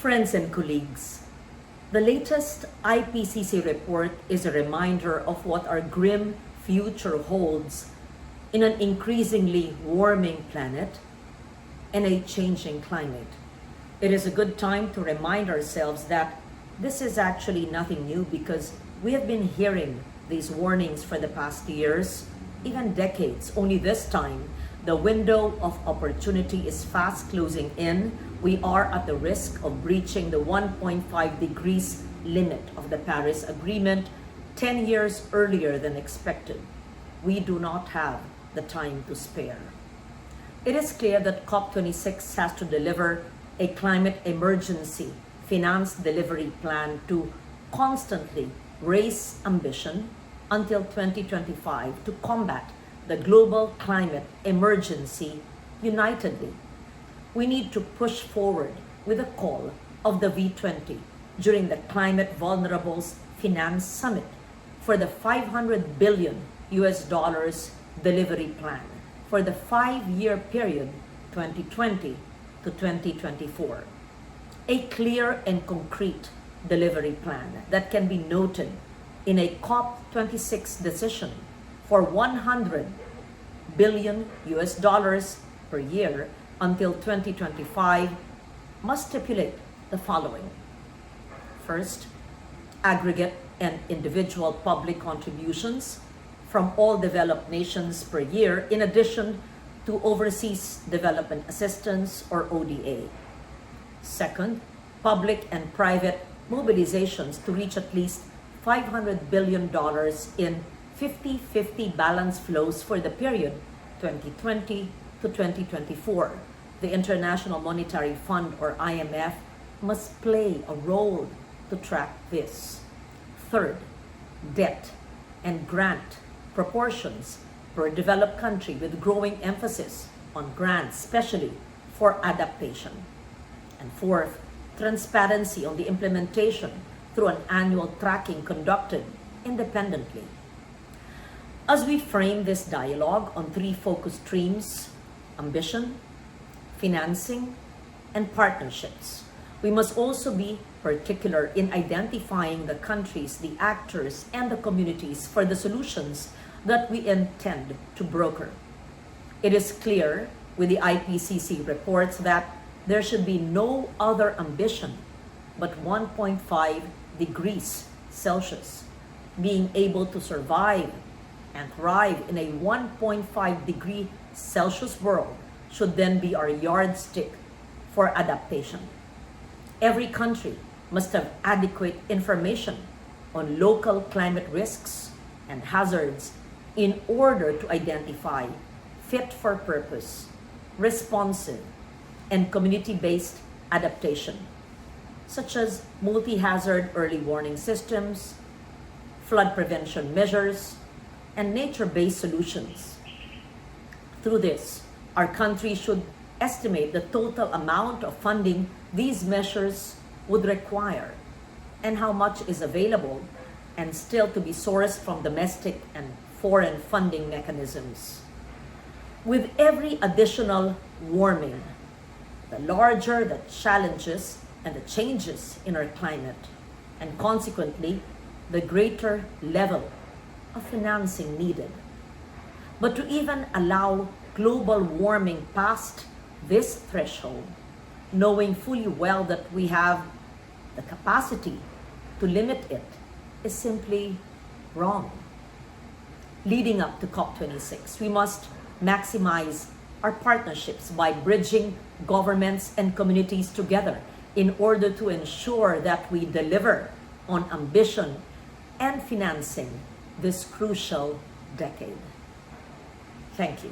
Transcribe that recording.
Friends and colleagues, the latest IPCC report is a reminder of what our grim future holds in an increasingly warming planet and a changing climate. It is a good time to remind ourselves that this is actually nothing new because we have been hearing these warnings for the past years, even decades. Only this time, the window of opportunity is fast closing in. We are at the risk of breaching the 1.5 degrees limit of the Paris Agreement 10 years earlier than expected. We do not have the time to spare. It is clear that COP26 has to deliver a climate emergency finance delivery plan to constantly raise ambition until 2025 to combat the global climate emergency unitedly. We need to push forward with a call of the V20 during the Climate Vulnerables Finance Summit for the $500 billion delivery plan for the 5-year period 2020 to 2024. A clear and concrete delivery plan that can be noted in a COP26 decision for $100 billion per year until 2025 must stipulate the following. First, aggregate and individual public contributions from all developed nations per year, in addition to overseas development assistance or ODA. Second, public and private mobilizations to reach at least $500 billion in 50-50 balance flows for the period 2020 to 2024. The International Monetary Fund, or IMF, must play a role to track this. Third, debt and grant proportions per developed country with growing emphasis on grants, especially for adaptation. And fourth, transparency on the implementation through an annual tracking conducted independently. As we frame this dialogue on 3 focus streams, ambition, financing, and partnerships, we must also be particular in identifying the countries, the actors, and the communities for the solutions that we intend to broker. It is clear with the IPCC reports that there should be no other ambition but 1.5 degrees Celsius. Being able to survive and thrive in a 1.5 degree Celsius world should then be our yardstick for adaptation. Every country must have adequate information on local climate risks and hazards in order to identify fit-for-purpose, responsive, and community-based adaptation, such as multi-hazard early warning systems, flood prevention measures, and nature-based solutions. Through this, our country should estimate the total amount of funding these measures would require and how much is available and still to be sourced from domestic and foreign funding mechanisms. With every additional warming, the larger the challenges and the changes in our climate, and consequently, the greater level of financing needed. But to even allow global warming past this threshold, knowing fully well that we have the capacity to limit it, is simply wrong. Leading up to COP26, we must maximize our partnerships by bridging governments and communities together in order to ensure that we deliver on ambition and financing this crucial decade. Thank you.